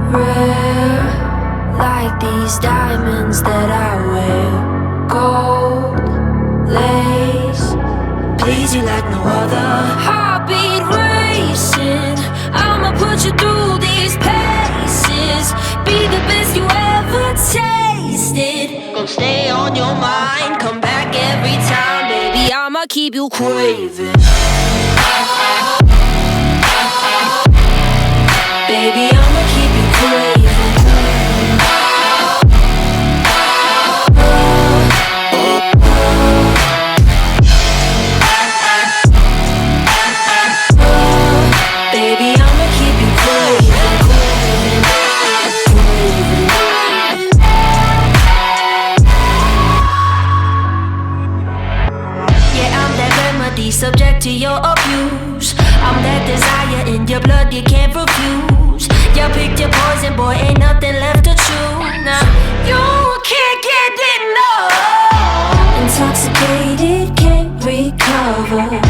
Rare, like these diamonds that I wear. Gold lace, please you like no other. Heartbeat racing, I'ma put you through these paces. Be the best you ever tasted. Gonna stay on your mind, come back every time, baby. I'ma keep you craving. Baby, I'ma keep you craving. Baby, I'ma keep you craving. Yeah, I'm that remedy, subject to your abuse. I'm that desire in your blood you can't refuse. You picked your poison, boy, ain't nothing left to choose. Now, you can't get enough. Intoxicated, can't recover.